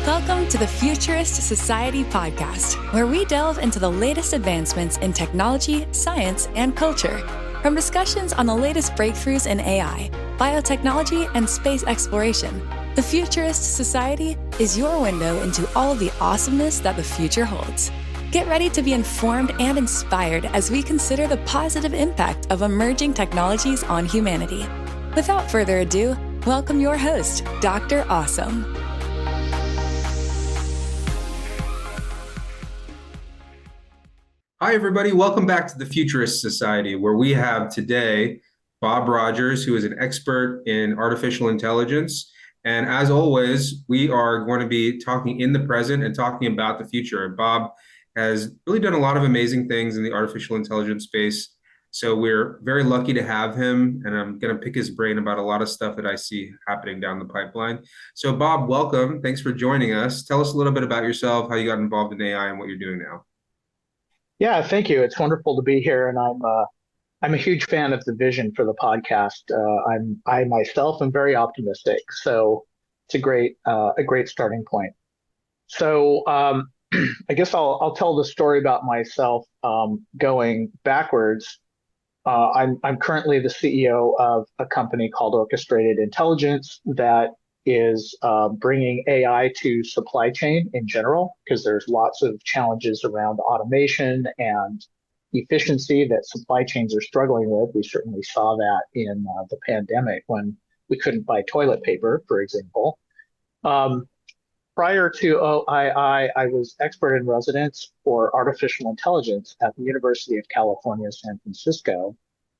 Welcome to the Futurist Society podcast, where we delve into the latest advancements in technology, science, and culture. From discussions on the latest breakthroughs in AI, biotechnology, and space exploration, the Futurist Society is your window into all of the awesomeness that the future holds. Get ready to be informed and inspired as we consider the positive impact of emerging technologies on humanity. Without further ado, welcome your host, Dr. Awesome. Hi, everybody. Welcome back to the Futurist Society, where we have today Bob Rogers, who is an expert in artificial intelligence. And as always, we are going to be talking in the present and talking about the future. Bob has really done a lot of amazing things in the artificial intelligence space. So we're very lucky to have him, and I'm going to pick his brain about a lot of stuff that I see happening down the pipeline. So Bob, welcome. Thanks for joining us. Tell us a little bit about yourself, how you got involved in AI and what you're doing now. Yeah, thank you. It's wonderful to be here, and I'm a huge fan of the vision for the podcast. I myself am very optimistic, so it's a great starting point. So I guess I'll tell the story about myself going backwards. I'm currently the CEO of a company called Orchestrated Intelligence that is bringing AI to supply chain in general, because there's lots of challenges around automation and efficiency that supply chains are struggling with. We certainly saw that in the pandemic when we couldn't buy toilet paper, for example. Prior to OII, I was expert in residence for artificial intelligence at the University of California, San Francisco,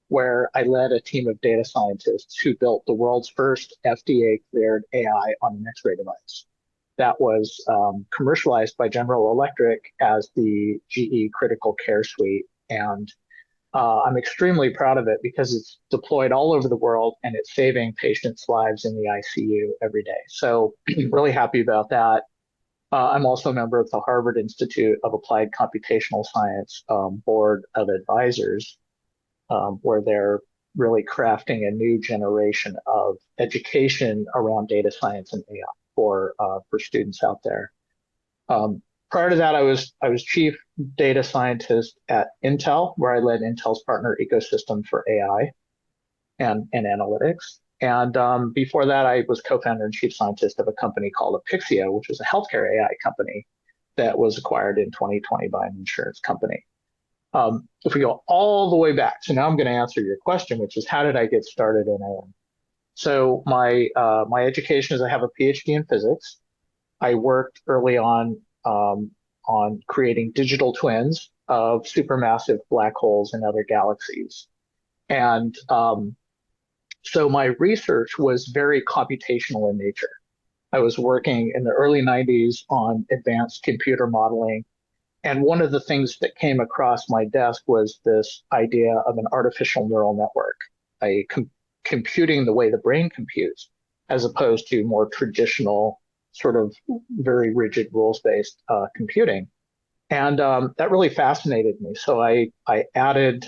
where I led a team of data scientists who built the world's first FDA-cleared AI on an X-ray device. That was commercialized by General Electric as the GE Critical Care Suite. And I'm extremely proud of it because it's deployed all over the world and it's saving patients' lives in the ICU every day. So really happy about that. I'm also a member of the Harvard Institute of Applied Computational Science Board of Advisors, where they're really crafting a new generation of education around data science and AI for students out there. Prior to that, I was chief data scientist at Intel, where I led Intel's partner ecosystem for AI and analytics. And before that, I was co-founder and chief scientist of a company called Apixio, which was a healthcare AI company that was acquired in 2020 by an insurance company. If we go all the way back, so now I'm going to answer your question, which is how did I get started in AI? So my education is I have a PhD in physics. I worked early on creating digital twins of supermassive black holes and other galaxies. And so my research was very computational in nature. I was working in the early 90s on advanced computer modeling. And one of the things that came across my desk was this idea of an artificial neural network, computing the way the brain computes, as opposed to more traditional, sort of very rigid rules-based computing. And that really fascinated me. So I added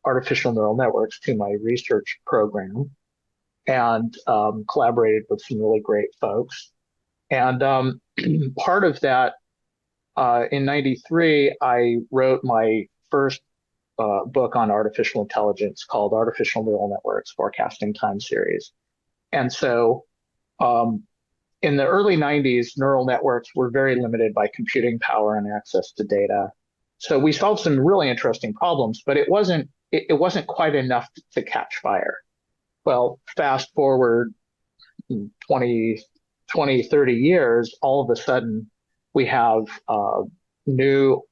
artificial neural networks to my research program and collaborated with some really great folks. And part of that, in 93, I wrote my first book on artificial intelligence called Artificial Neural Networks, Forecasting Time Series. And so in the early 90s, neural networks were very limited by computing power and access to data. So we solved some really interesting problems, but it wasn't quite enough to catch fire. Well, fast forward 20, 30 years, all of a sudden, we have new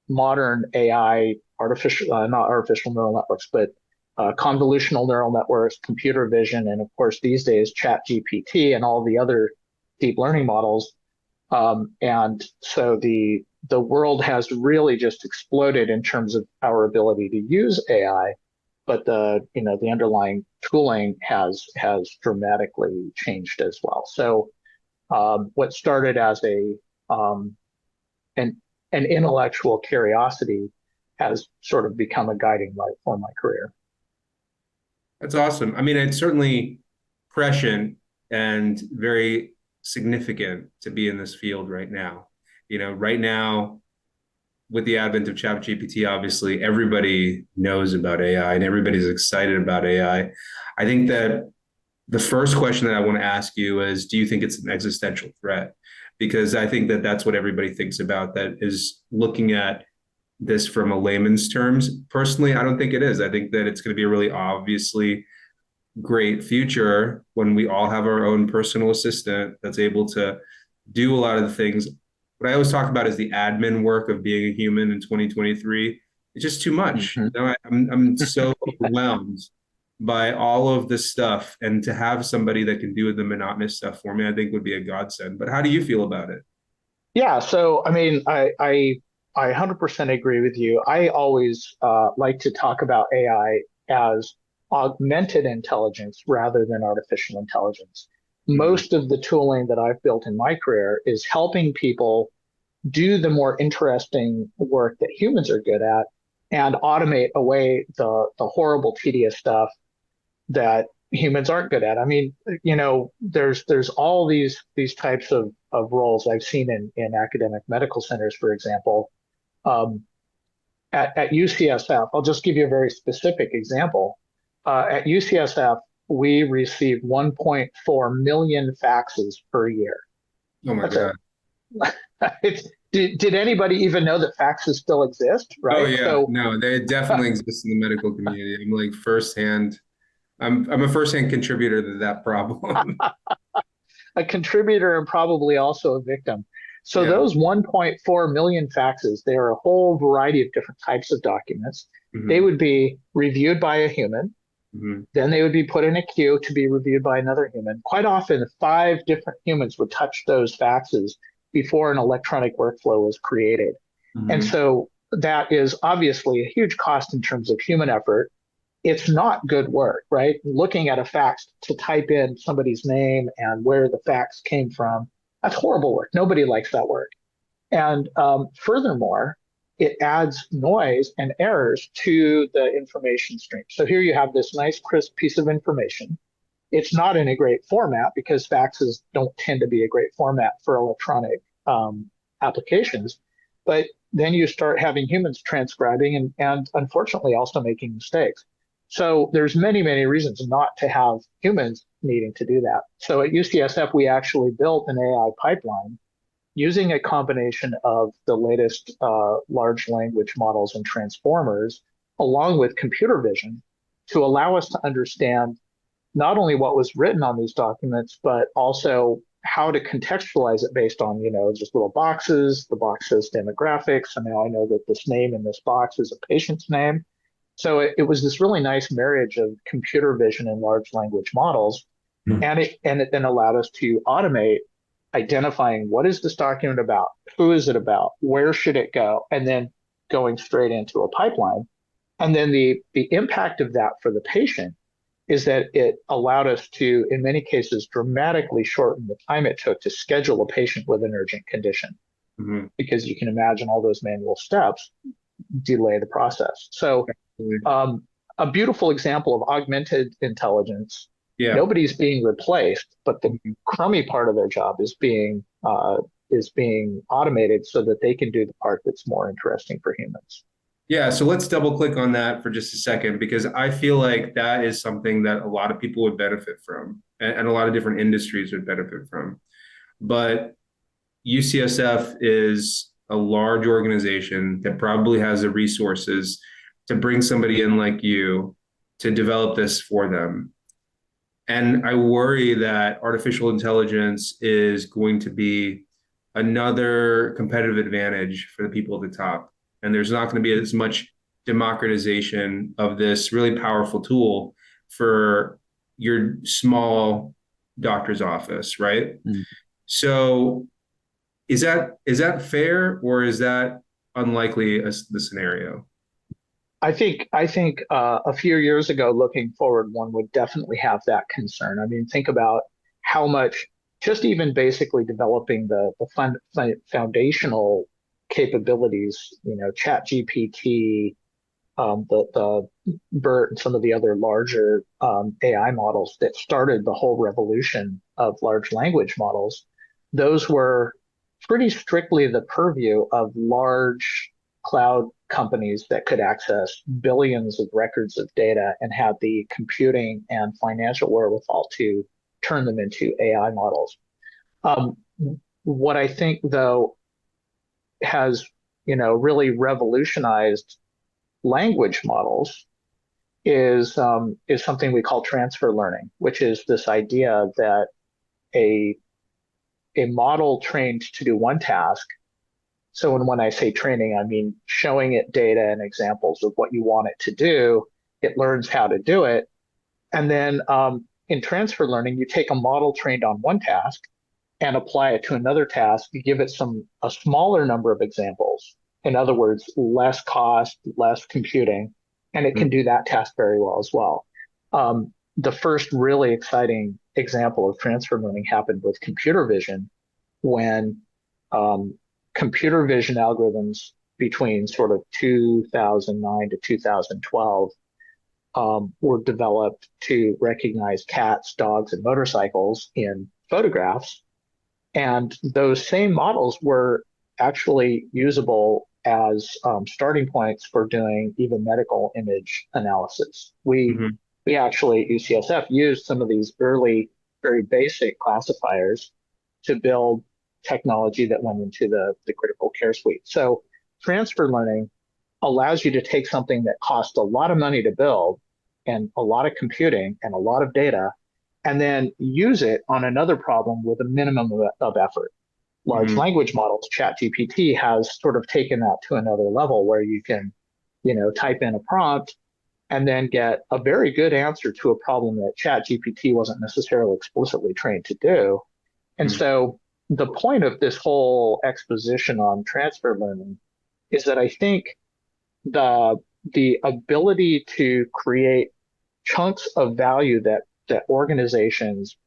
modern AI, not artificial neural networks, but convolutional neural networks, computer vision, and of course, these days, ChatGPT and all the other deep learning models. And so the world has really just exploded in terms of our ability to use AI, but the underlying tooling has dramatically changed as well. So what started as an intellectual curiosity has sort of become a guiding light for my career. That's awesome. I mean, it's certainly prescient and very significant to be in this field right now. Right now, with the advent of ChatGPT, obviously everybody knows about AI and everybody's excited about AI. I think that the first question that I want to ask you is, do you think it's an existential threat? Because I think that that's what everybody thinks about, that is looking at this from a layman's terms. Personally, I don't think it is. I think that it's going to be a really obviously great future when we all have our own personal assistant that's able to do a lot of the things. What I always talk about is the admin work of being a human in 2023. It's just too much. Mhm. I'm so overwhelmed by all of this stuff, and to have somebody that can do the monotonous stuff for me, I think would be a godsend. But how do you feel about it? Yeah, so I mean, I 100% agree with you. I always like to talk about AI as augmented intelligence rather than artificial intelligence. Mm-hmm. Most of the tooling that I've built in my career is helping people do the more interesting work that humans are good at and automate away the horrible, tedious stuff that humans aren't good at. I mean, there's all these types of roles I've seen in academic medical centers, for example. Um, at UCSF, I'll just give you a very specific example. At UCSF, we receive 1.4 million faxes per year. Oh my That's a God. did anybody even know that faxes still exist, Oh right? yeah. So No, they definitely exist in the medical community. I'm like firsthand. I'm a firsthand contributor to that problem. a contributor and probably also a victim. So Yeah. those 1.4 million faxes, they are a whole variety of different types of documents. They Hmm. would be reviewed by a human, Hmm. then they would be put in a queue to be reviewed by another human. Quite often, 5 different humans would touch those faxes before an electronic workflow was created. And Hmm. so that is obviously a huge cost in terms of human effort. It's not good work, right? Looking at a fax to type in somebody's name and where the fax came from, that's horrible work. Nobody likes that work. And furthermore, it adds noise and errors to the information stream. So here you have this nice, crisp piece of information. It's not in a great format because faxes don't tend to be a great format for electronic applications. But then you start having humans transcribing and unfortunately also making mistakes. So there's many, many reasons not to have humans needing to do that. So at UCSF, we actually built an AI pipeline using a combination of the latest large language models and transformers, along with computer vision, to allow us to understand not only what was written on these documents, but also how to contextualize it based on, just little boxes. The box says demographics, and now I know that this name in this box is a patient's name. So it was this really nice marriage of computer vision and large language models, and it then allowed us to automate identifying what is this document about, who is it about, where should it go, and then going straight into a pipeline. And then the impact of that for the patient is that it allowed us to, in many cases, dramatically shorten the time it took to schedule a patient with an urgent condition, Hmm. because you can imagine all those manual steps delay the process. So, a beautiful example of augmented intelligence. Yeah. Nobody's being replaced, but the Mhm. crummy part of their job is being automated so that they can do the part that's more interesting for humans. Yeah, so let's double click on that for just a second, because I feel like that is something that a lot of people would benefit from, and a lot of different industries would benefit from. But UCSF is a large organization that probably has the resources to bring somebody in like you to develop this for them. And I worry that artificial intelligence is going to be another competitive advantage for the people at the top. And there's not going to be as much democratization of this really powerful tool for your small doctor's office, right? Mm. So is that fair, or is that unlikely as the scenario? I think a few years ago, looking forward, one would definitely have that concern. I mean, think about how much just even basically developing the foundational capabilities, Chat GPT, the BERT, and some of the other larger AI models that started the whole revolution of large language models. those were pretty strictly the purview of large cloud companies that could access billions of records of data and have the computing and financial wherewithal to turn them into AI models. Um, what I think, though, has really revolutionized language models is something we call transfer learning, which is this idea that a a model trained to do one task. So when I say training, I mean showing it data and examples of what you want it to do. It learns how to do it. And then in transfer learning, you take a model trained on one task and apply it to another task. You give it a smaller number of examples. In other words, less cost, less computing, and it can do that task very well as well. The first really exciting example of transfer learning happened with computer vision when um, computer vision algorithms between sort of 2009 to 2012 were developed to recognize cats, dogs, and motorcycles in photographs. And those same models were actually usable as starting points for doing even medical image analysis. Mhm. We actually at UCSF used some of these early, very basic classifiers to build technology that went into the critical care suite. So transfer learning allows you to take something that cost a lot of money to build and a lot of computing and a lot of data, and then use it on another problem with a minimum of effort. Large Mhm. language models, ChatGPT has sort of taken that to another level where you can, type in a prompt and then get a very good answer to a problem that ChatGPT wasn't necessarily explicitly trained to do. And Mhm. so the point of this whole exposition on transfer learning is that I think the the ability to create chunks of value that organizations,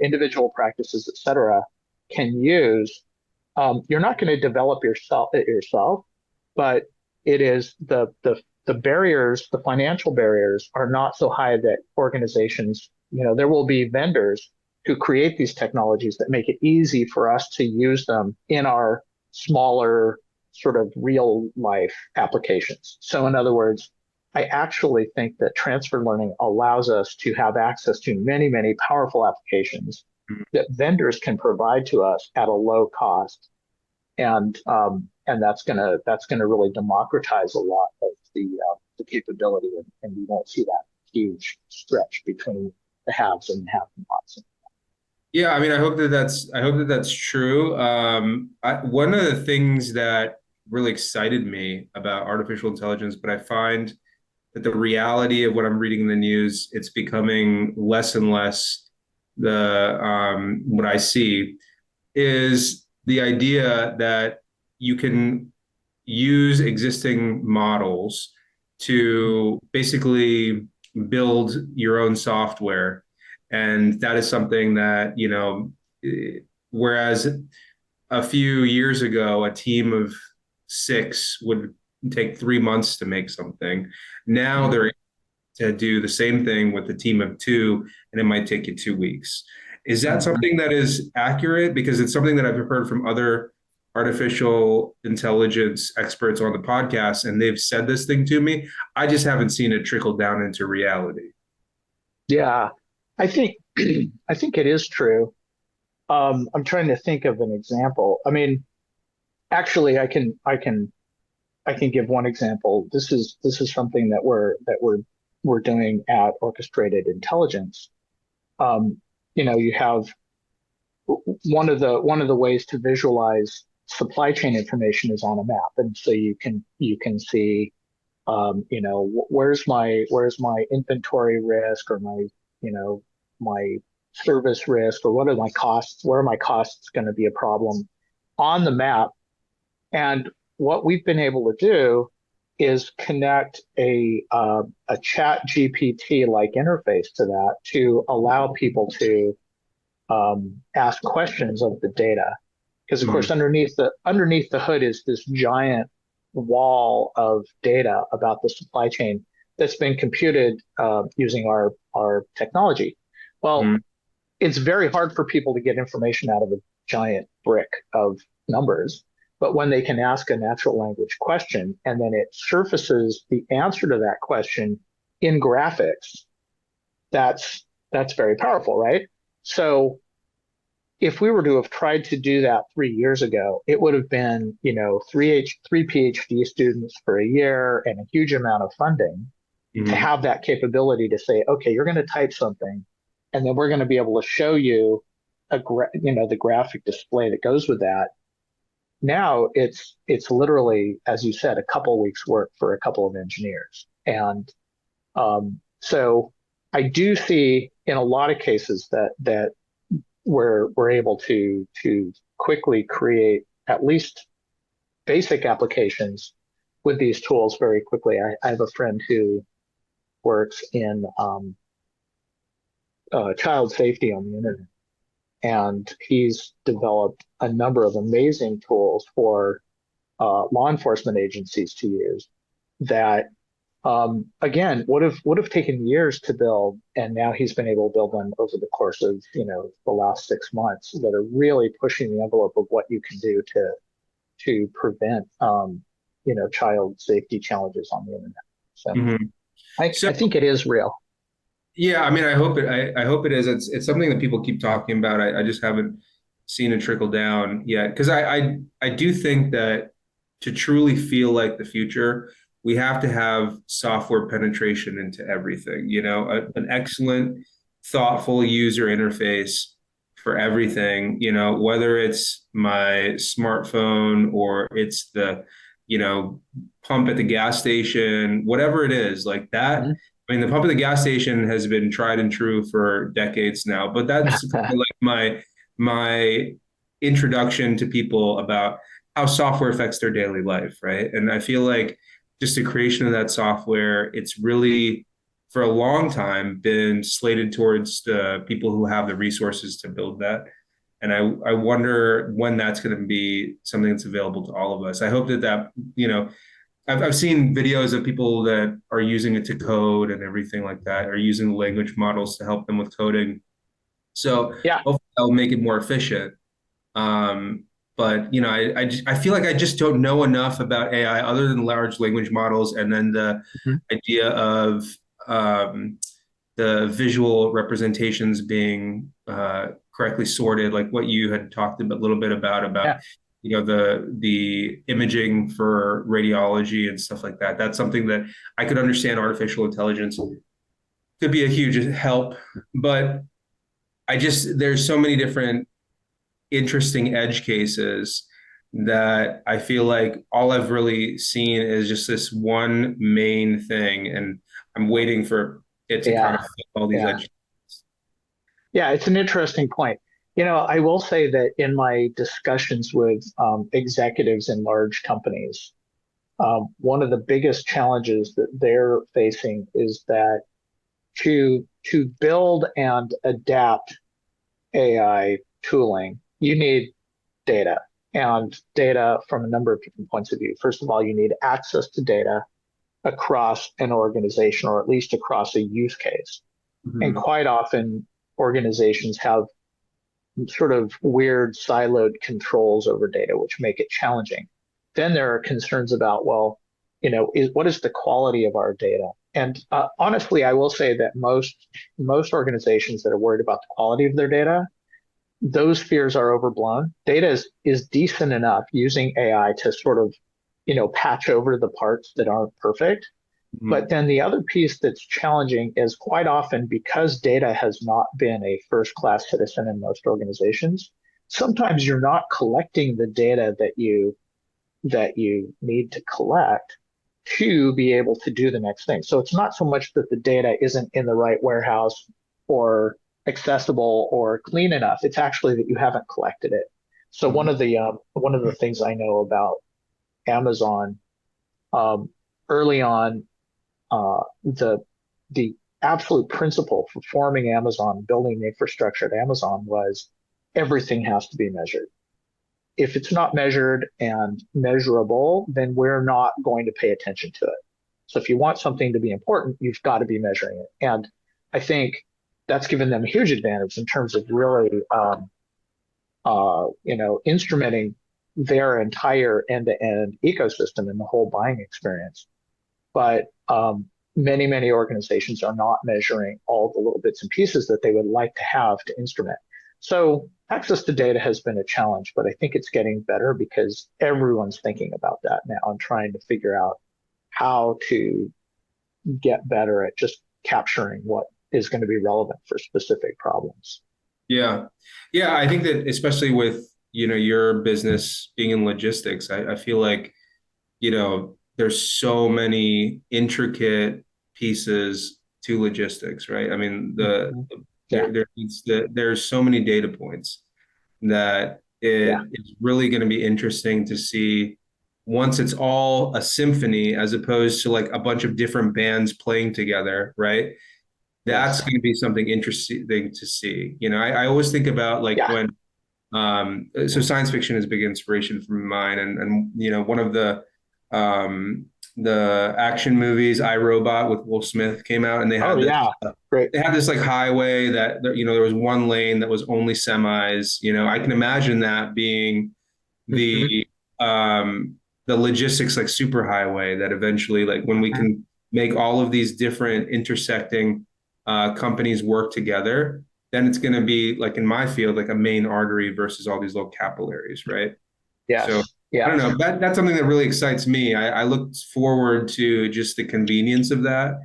individual practices, et cetera, can use. You're not going to develop yourself, but it is the barriers, the financial barriers are not so high that organizations, there will be vendors who create these technologies that make it easy for us to use them in our smaller sort of real life applications. So in other words, I actually think that transfer learning allows us to have access to many, many powerful applications that vendors can provide to us at a low cost, and that's gonna really democratize a lot of the capability, and we won't see that huge stretch between the haves and the have-nots. Yeah, I mean, I hope that that's true. One of the things that really excited me about artificial intelligence, but I find that the reality of what I'm reading in the news, it's becoming less and less the what I see is the idea that you can use existing models to basically build your own software. And that is something that, whereas a few years ago, a team of six would take 3 months to make something. Now Mm-hmm. they're to do the same thing with a team of two, and it might take you 2 weeks. Is that Mm-hmm. something that is accurate? Because it's something that I've heard from other artificial intelligence experts on the podcast, and they've said this thing to me. I just haven't seen it trickle down into reality. Yeah, I think I think it is true. I'm trying to think of an example. I mean, actually, I can give one example. This is something that we're doing at Orchestrated Intelligence. Um, you have one of the ways to visualize supply chain information is on a map, and so you can see, where's my inventory risk, or my service risk, or what are my costs? Where are my costs going to be a problem on the map? And what we've been able to do is connect a chat GPT like interface to that to allow people to ask questions of the data. Because of Mhm. course, underneath the hood is this giant wall of data about the supply chain that's been computed using our technology. Well, Mhm. it's very hard for people to get information out of giant brick of numbers. But when they can ask a natural language question and then it surfaces the answer to that question in graphics, that's very powerful, right? So if we were to have tried to do that 3 years ago, it would have been, three PhD students for a year and a huge amount of funding to Hmm. have that capability to say, okay, you're going to type something, and then we're going to be able to show you the graphic display that goes with that. Now it's literally, as you said, a couple of weeks work for a couple of engineers, and so I do see in a lot of cases that we're able to quickly create at least basic applications with these tools very quickly. I have a friend who works in child safety on the internet, and he's developed a number of amazing tools for law enforcement agencies to use that again would have taken years to build, and now he's been able to build them over the course of the last 6 months that are really pushing the envelope of what you can do to prevent child safety challenges on the internet. So Hmm. I think it is real. Yeah, I mean, I hope it is. It's something that people keep talking about. I just haven't seen it trickle down yet. Because I do think that to truly feel like the future, we have to have software penetration into everything. An excellent, thoughtful user interface for everything. Whether it's my smartphone or it's the, you know, pump at the gas station, whatever it is, like that. Mhm. I mean, the pump at the gas station has been tried and true for decades now, but that's kind of like my introduction to people about how software affects their daily life, right? And I feel like just the creation of that software, it's really for a long time been slated towards the people who have the resources to build that. And I wonder when that's going to be something that's available to all of us. I hope that, I've seen videos of people that are using it to code and everything like that, or using the language models to help them with coding. So Yeah. hopefully that'll make it more efficient. Um, but I feel like I just don't know enough about AI other than large language models, and then the Mhm. idea of um, the visual representations being correctly sorted, like what you had talked a little bit about Yeah. the imaging for radiology and stuff like that. That's something that I could understand artificial intelligence could be a huge help, but there's so many different interesting edge cases that I feel like all I've really seen is just this one main thing, and I'm waiting for it to kind Yeah. of fit all these Yeah. edge. Yeah, it's an interesting point. I will say that in my discussions with executives in large companies, one of the biggest challenges that they're facing is that to build and adapt AI tooling, you need data, and data from a number of different points of view. First of all, you need access to data across an organization, or at least across a use case. And Mhm. quite often, organizations have sort of weird siloed controls over data, which make it challenging. Then there are concerns about, well, what is the quality of our data? And honestly, I will say that most organizations that are worried about the quality of their data, those fears are overblown. Data is decent enough using AI to sort of, patch over the parts that aren't perfect. But Mhm. then the other piece that's challenging is quite often, because data has not been a first class citizen in most organizations, sometimes you're not collecting the data that you need to collect to be able to do the next thing. So it's not so much that the data isn't in the right warehouse or accessible or clean enough. It's actually that you haven't collected it. So one Mhm. of the things I know about Amazon, um, early on, the absolute principle for forming Amazon, building the infrastructure at Amazon, was everything has to be measured. If it's not measured and measurable, then we're not going to pay attention to it. So if you want something to be important, you've got to be measuring it. And I think that's given them a huge advantage in terms of really instrumenting their entire end-to-end ecosystem and the whole buying experience. But many organizations are not measuring all the little bits and pieces that they would like to have to instrument. So access to data has been a challenge, but I think it's getting better because everyone's thinking about that now and trying to figure out how to get better at just capturing what is going to be relevant for specific problems. Yeah. Yeah. I think that especially with, your business being in logistics, I feel like, there's so many intricate pieces to logistics, right? I mean, Mhm. Yeah, there's so many data points that yeah, it is really going to be interesting to see once it's all a symphony as opposed to like a bunch of different bands playing together, right? That's yes, going to be something interesting to see. I always think about like yeah. when so science fiction is a big inspiration for mine, and one of the action movies, I, Robot with Will Smith came out, and they Oh had this yeah, great. like highway that there was one lane that was only semis. I can imagine that being Hmm. the um the logistics like superhighway that eventually, like when we Hmm. can make all of these different intersecting companies work together, then it's going to be like in my field like a main artery versus all these little capillaries, right? So Yes, I don't yes, know, that's something that really excites me. I look forward to just the convenience of that,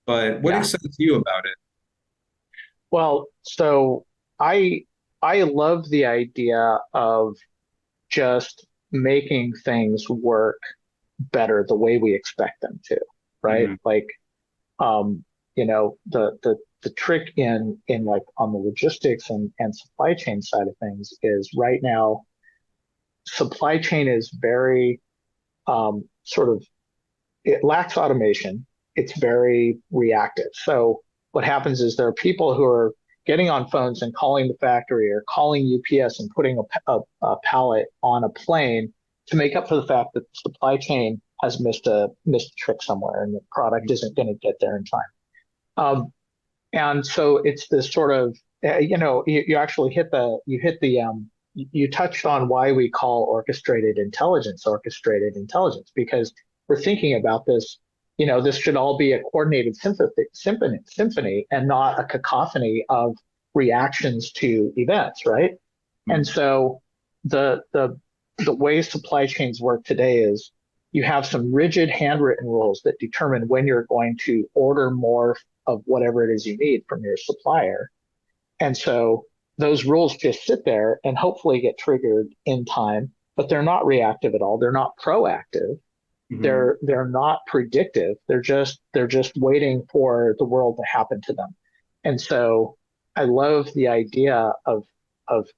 but what yeah. excites you about it? Well, so I I love the idea of just making things work better the way we expect them to, right? Hmm. Like, the trick in like on the logistics and supply chain side of things is right now supply chain is very sort of it lacks automation. It's very reactive. So what happens is there are people who are getting on phones and calling the factory or calling UPS and putting a pallet on a plane to make up for the fact that the supply chain has missed a trick somewhere and the product isn't going to get there in time. And so it's this sort of you actually you touched on why we call orchestrated intelligence because we're thinking about this. This should all be a coordinated symphony and not a cacophony of reactions to events, right? And so the the the way supply chains work today is you have some rigid handwritten rules that determine when you're going to order more of whatever it is you need from your supplier. And so those rules just sit there and hopefully get triggered in time, but they're not reactive at all. They're not proactive. Hmm. They're not predictive. They're just waiting for the world to happen to them. And so I love the idea of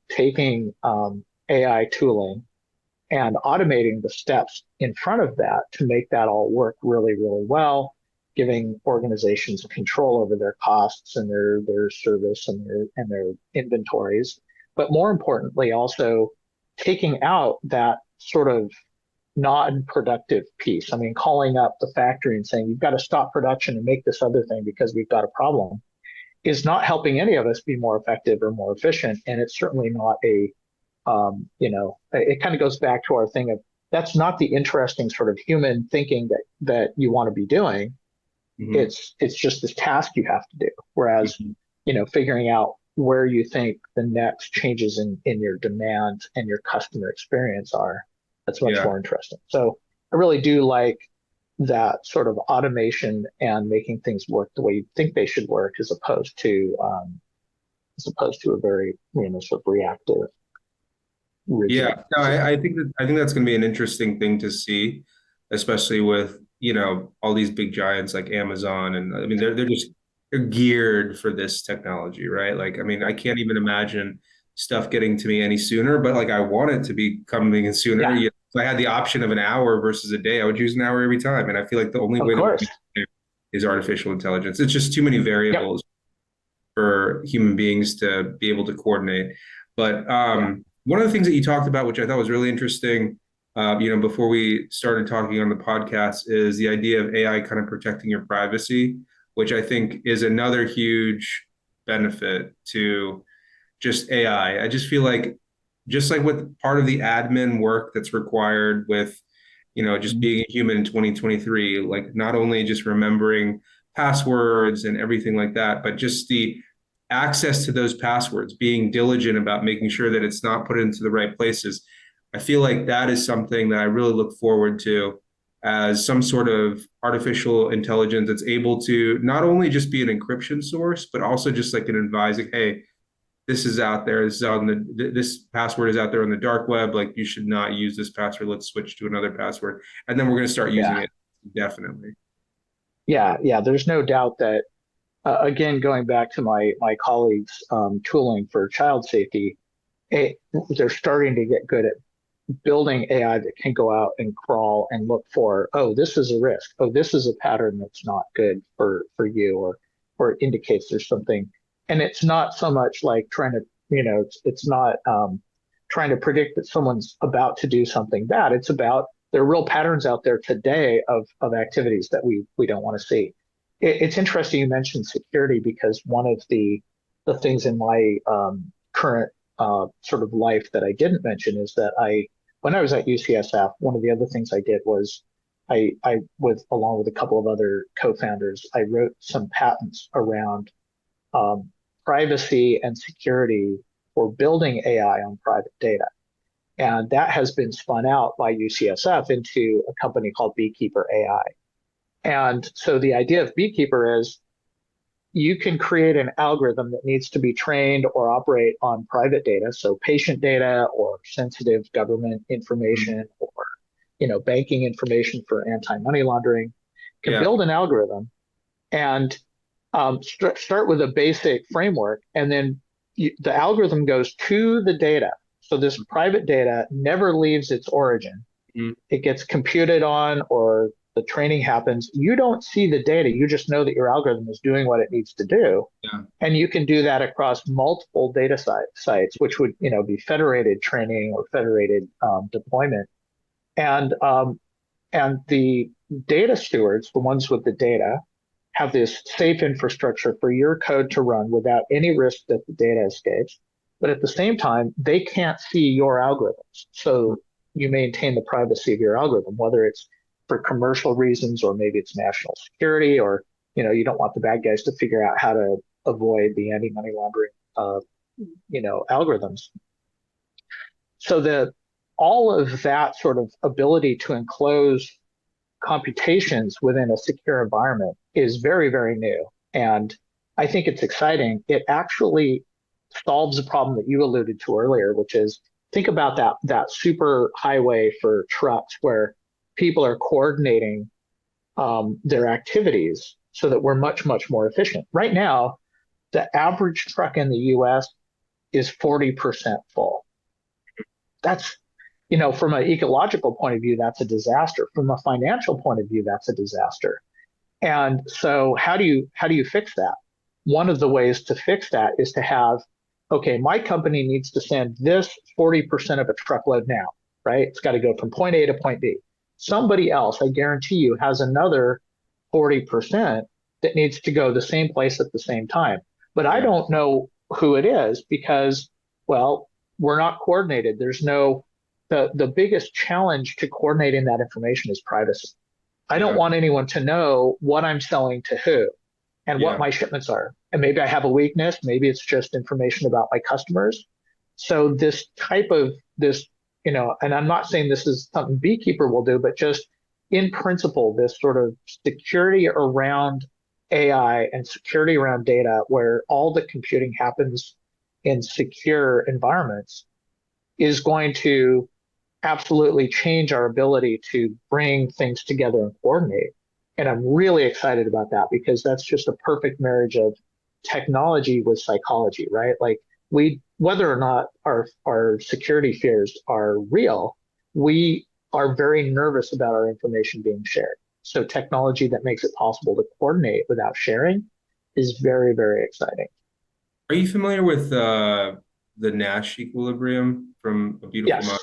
taking AI tooling and automating the steps in front of that to make that all work really, really well, giving organizations control over their costs and their service and their inventories. But more importantly, also taking out that sort of non-productive piece. I mean, calling up the factory and saying, you've got to stop production and make this other thing because we've got a problem is not helping any of us be more effective or more efficient. And it's certainly not it kind of goes back to our thing of that's not the interesting sort of human thinking that you want to be doing. Hmm. It's just this task you have to do. Whereas, Hmm. figuring out where you think the next changes in your demand and your customer experience are, that's much Yeah. more interesting. So I really do like that sort of automation and making things work the way you think they should work as opposed to a very sort of reactive rigid Yeah, no, system. I think that's going to be an interesting thing to see, especially with all these big giants like Amazon, and I mean they're geared for this technology, right? Like I mean I can't even imagine stuff getting to me any sooner, but like I want it to be coming in sooner. Yeah, If I had the option of an hour versus a day, I would choose an hour every time, and I feel like the only of way that we course. can get there is artificial intelligence. It's just too many Yep. variables for human beings to be able to coordinate. But Yeah. one of the things that you talked about, which I thought was really interesting, before we started talking on the podcast, is the idea of AI kind of protecting your privacy, which I think is another huge benefit to just AI. I just feel like just like with part of the admin work that's required with, just being a human in 2023, like not only just remembering passwords and everything like that, but just the access to those passwords, being diligent about making sure that it's not put into the right places. I feel like that is something that I really look forward to as some sort of artificial intelligence that's able to not only just be an encryption source, but also just like an advising, hey, this is out there. This password is out there on the dark web. Like you should not use this password. Let's switch to another password, and then we're going to start using Yeah, it. Definitely. yeah. There's no doubt that again, going back to my colleagues' tooling for child safety, it, they're starting to get good at building AI that can go out and crawl and look for, oh, this is a risk. Oh, this is a pattern that's not good for you, or it indicates there's something. And it's not so much like trying to, it's not trying to predict that someone's about to do something bad. It's about there are real patterns out there today of activities that we don't want to see. It's interesting you mentioned security because one of the things in my current sort of life that I didn't mention is that when I was at UCSF, one of the other things I did was along with a couple of other co-founders, I wrote some patents around um, privacy and security for building AI on private data. And that has been spun out by UCSF into a company called Beekeeper AI. And so the idea of Beekeeper is you can create an algorithm that needs to be trained or operate on private data, so patient data or sensitive government Mhm. information or banking information for anti-money laundering. Can Yeah. build an algorithm and start with a basic framework, and then the algorithm goes to the data. So this private data never leaves its origin. Mhm. It gets computed on or the training happens. You don't see the data. You just know that your algorithm is doing what it needs to do. Yeah. And you can do that across multiple data sites, which would be federated training or federated deployment. And the data stewards, the ones with the data, have this safe infrastructure for your code to run without any risk that the data escapes. But at the same time, they can't see your algorithms. So you maintain the privacy of your algorithm, whether it's for commercial reasons or maybe it's national security, or you don't want the bad guys to figure out how to avoid the anti-money laundering algorithms. So the all of that sort of ability to enclose computations within a secure environment is very, very new. And I think it's exciting. It actually solves a problem that you alluded to earlier, which is think about that super highway for trucks where people are coordinating their activities so that we're much, much more efficient. Right now, the average truck in the US is 40% full. That's from an ecological point of view, that's a disaster. From a financial point of view, that's a disaster. And so how do you fix that? One of the ways to fix that is to have, okay, my company needs to send this 40% of a truckload now, right? It's got to go from point A to point B. Somebody else, I guarantee you, has another 40% that needs to go the same place at the same time. But I Yeah. don't know who it is because, well, we're not coordinated. There's no the biggest challenge to coordinating that information is privacy. I don't Yeah. want anyone to know what I'm selling to who and what Yeah. my shipments are. And maybe I have a weakness. Maybe it's just information about my customers. So this type of this, and I'm not saying this is something Beekeeper will do, but just in principle, this sort of security around AI and security around data, where all the computing happens in secure environments, is going to absolutely change our ability to bring things together and coordinate. And I'm really excited about that because that's just a perfect marriage of technology with psychology, right? Like whether or not our security fears are real, we are very nervous about our information being shared. So technology that makes it possible to coordinate without sharing is very, very exciting. Are you familiar with the Nash equilibrium from A Beautiful Mind? Yes,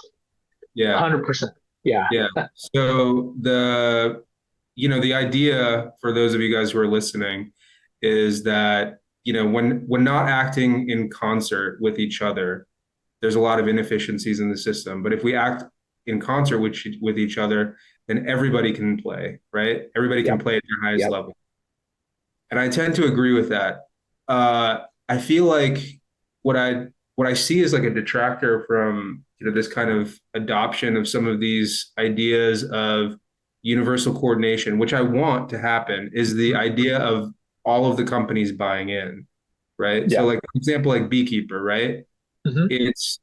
Yeah. 100%. Yeah. Yeah. So the idea for those of you guys who are listening is that, when not acting in concert with each other, there's a lot of inefficiencies in the system. But if we act in concert with each other, then everybody can play, right? Everybody can Yep. play at their highest Yep. level. And I tend to agree with that. I feel like what I what I see is like a detractor from this kind of adoption of some of these ideas of universal coordination, which I want to happen, is the idea of all of the companies buying in, right? So Yeah. like for example, like Beekeeper, right? Hmm. It's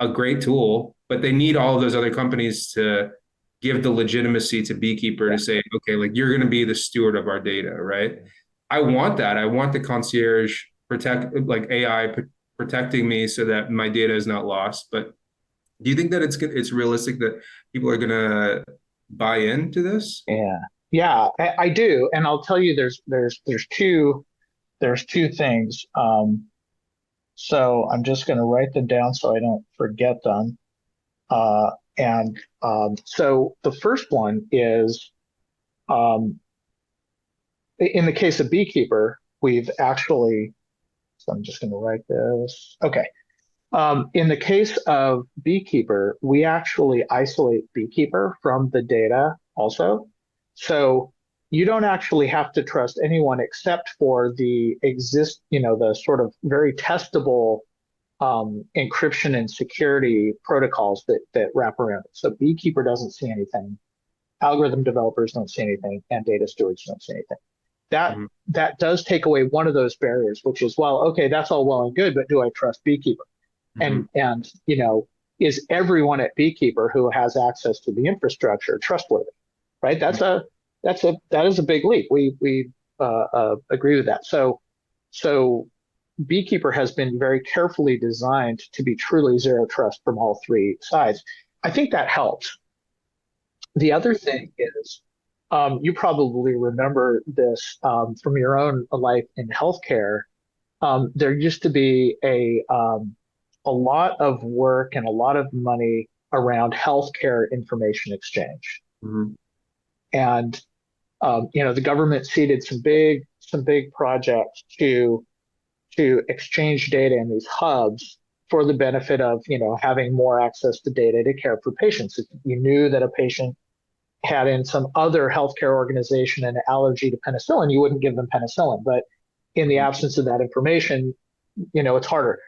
a great tool, but they need all of those other companies to give the legitimacy to Beekeeper to Yeah. say, okay, like you're going to be the steward of our data, right? I want that. I want the concierge like AI protecting me so that my data is not lost. But do you think that it's realistic that people are going to buy into this? Yeah. Yeah. I do, and I'll tell you, there's two things. So I'm just going to write them down so I don't forget them. And so the first one is, um, in the case of Beekeeper, we've actually. So I'm just going to write this. Okay. In the case of Beekeeper, we actually isolate Beekeeper from the data also. So you don't actually have to trust anyone except for the sort of very testable encryption and security protocols that wrap around it. So Beekeeper doesn't see anything, algorithm developers don't see anything, and data stewards don't see anything. That Mhm. that does take away one of those barriers, which is, well, okay, that's all well and good, but do I trust Beekeeper? Mhm. And is everyone at Beekeeper who has access to the infrastructure trustworthy? Right? That is a big leap. We agree with that. So Beekeeper has been very carefully designed to be truly zero trust from all three sides. I think that helps. The other thing is, you probably remember this from your own life in healthcare. There used to be a lot of work and a lot of money around healthcare information exchange, Mhm. and the government seeded some big projects to exchange data in these hubs for the benefit of having more access to data to care for patients. If you knew that a patient had in some other healthcare organization an allergy to penicillin, you wouldn't give them penicillin. But in the Mhm. absence of that information, it's harder.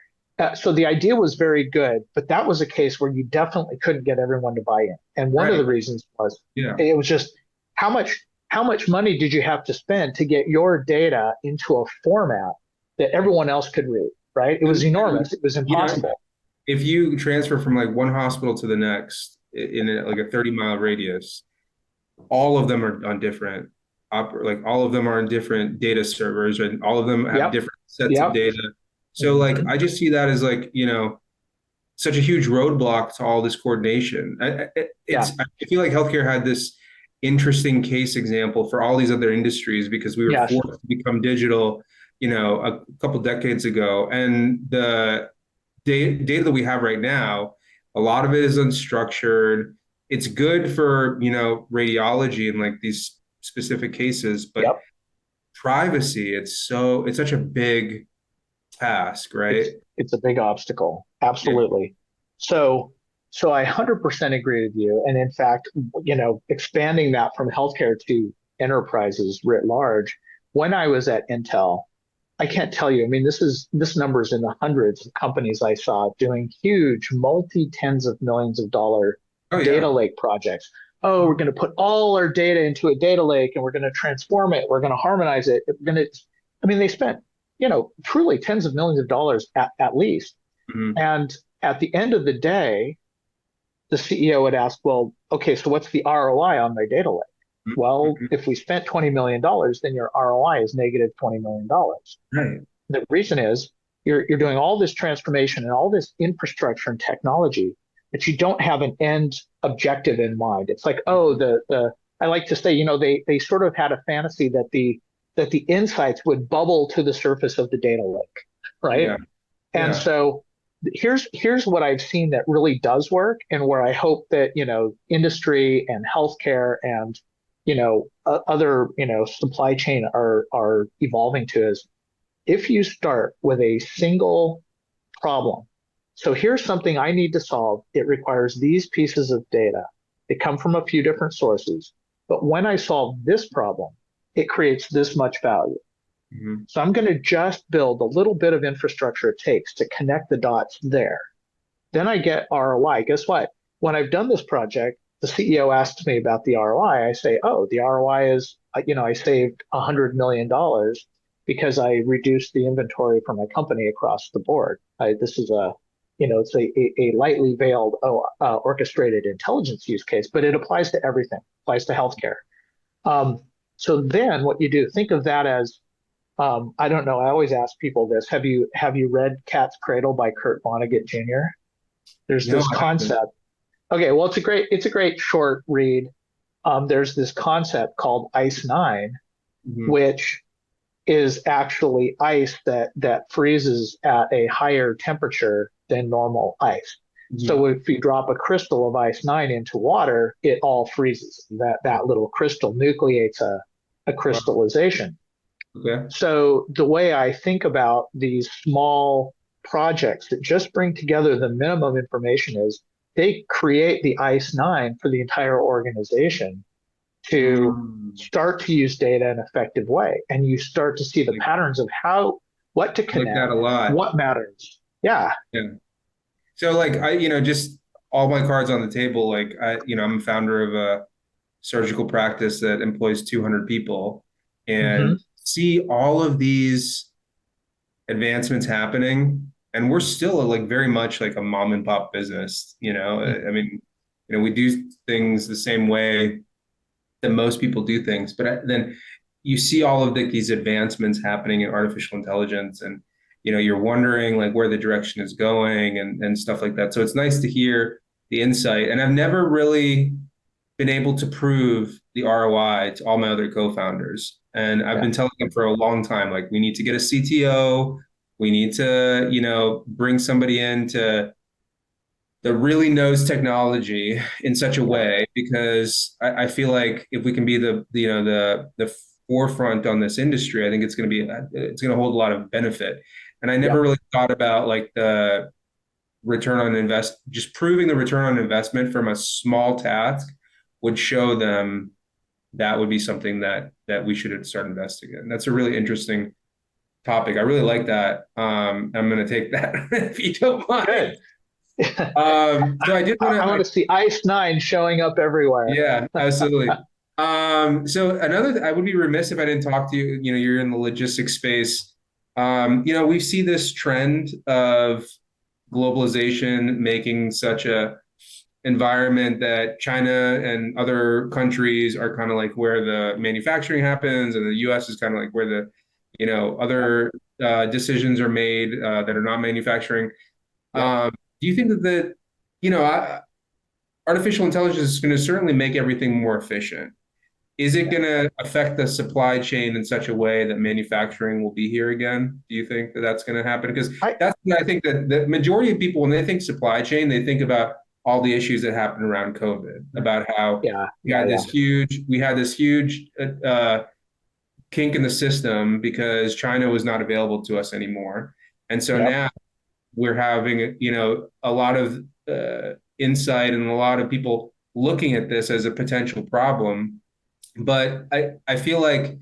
So the idea was very good, but that was a case where you definitely couldn't get everyone to buy in. And one of Right. the reasons was Yeah. it was just how much money did you have to spend to get your data into a format that everyone else could read, right? It was And, enormous. It was you know, impossible. if you transfer from like one hospital to the next like a 30-mile radius, all of them are on different like all of them are on different data servers and all of them have Yep. different sets of Yep. data. So like Hmm. I just see that as like, such a huge roadblock to all this coordination. Yeah. I feel like healthcare had this interesting case example for all these other industries because we were Yes. forced to become digital, a couple decades ago. And the data that we have right now, a lot of it is unstructured. It's good for, radiology and like these specific cases, but Yep. privacy, it's such a big task, right? It's a big obstacle. Yeah. Absolutely. So I 100% agree with you. And in fact, expanding that from healthcare to enterprises writ large, when I was at Intel, I can't tell you. I mean, this number is in the hundreds of companies I saw doing huge multi tens of millions of dollar Oh data yeah. lake projects. Oh, we're going to put all our data into a data lake and we're going to transform it. We're going to harmonize it. I mean, they spent, truly tens of millions of dollars at least. Mhm. And at the end of the day, the CEO would ask, well, okay, so what's the ROI on my data lake? Well, Mhm. if we spent $20 million, then your ROI is negative $20 million. Right. The reason is you're doing all this transformation and all this infrastructure and technology, but you don't have an end objective in mind. It's like, oh, Mhm. the I like to say, they sort of had a fantasy that the insights would bubble to the surface of the data lake, right? Yeah. And Yeah. so here's what I've seen that really does work, and where I hope that industry and healthcare and other supply chain are evolving to is, if you start with a single problem, So here's something I need to solve. It requires these pieces of data. They come from a few different sources. But when I solve this problem, it creates this much value. Mhm. So I'm going to just build a little bit of infrastructure it takes to connect the dots there. Then I get ROI. Guess what? When I've done this project, the CEO asks me about the ROI. I say, oh, the ROI is, I saved $100 million because I reduced the inventory for my company across the board. This is it's a lightly veiled orchestrated intelligence use case, but it applies to everything. It applies to healthcare. Um, so then what you do, think of that as, I don't know. I always ask people this. Have you read Cat's Cradle by Kurt Vonnegut Jr.? There's No, this I haven't. concept. Okay, well, it's a great short read. There's this concept called Ice Nine, Mhm. which is actually ice that freezes at a higher temperature than normal ice. So Mhm. if you drop a crystal of Ice Nine into water, it all freezes. That little crystal nucleates a Wow. crystallization. Okay. So the way I think about these small projects that just bring together the minimum information is they create the ICE 9 for the entire organization to Mm. start to use data in an effective way. And you start to see the Like, patterns of what to like that connect, a lot. what matters. Yeah, Yeah. So like just all my cards on the table. Like I'm a founder of a surgical practice that employs 200 people, hmm and see all of these advancements happening, and we're still like very much like a mom and pop business. I mean, we do things the same way that most people do things, but then you see all of these advancements happening in artificial intelligence, and you're wondering like where the direction is going and stuff like that. So it's nice to hear the insight, and I've never really been able to prove the ROI to all my other co-founders. And I've yeah, been telling them for a long time, like, we need to get a CTO. We need to, bring somebody in that really knows technology in such a yeah, way, because I feel like if we can be the forefront on this industry, I think it's going to hold a lot of benefit. And I yeah, never really thought about like the just proving the return on investment from a small task would show them that would be something that we should start investing in. That's a really interesting topic. I really like that. I'm going to take that if you don't mind. good. So I did want I want to, to see ICE 9 showing up everywhere. yeah, absolutely. So I would be remiss if I didn't talk to you. You're in the logistics space. We see this trend of globalization making such a environment that China and other countries are kind of like where the manufacturing happens, and the U.S. is kind of like where the, Yep, other decisions are made that are not manufacturing. yep, Do you think that artificial intelligence is going to certainly make everything more efficient? Is it yep. going to affect the supply chain in such a way that manufacturing will be here again? Do you think that that's going to happen? Because I, that's what I think that the majority of people, when they think supply chain, they think about all the issues that happened around COVID, about how yeah, yeah, yeah, we had this huge kink in the system because China was not available to us anymore. And so yep. now we're having, a lot of insight and a lot of people looking at this as a potential problem. But I feel like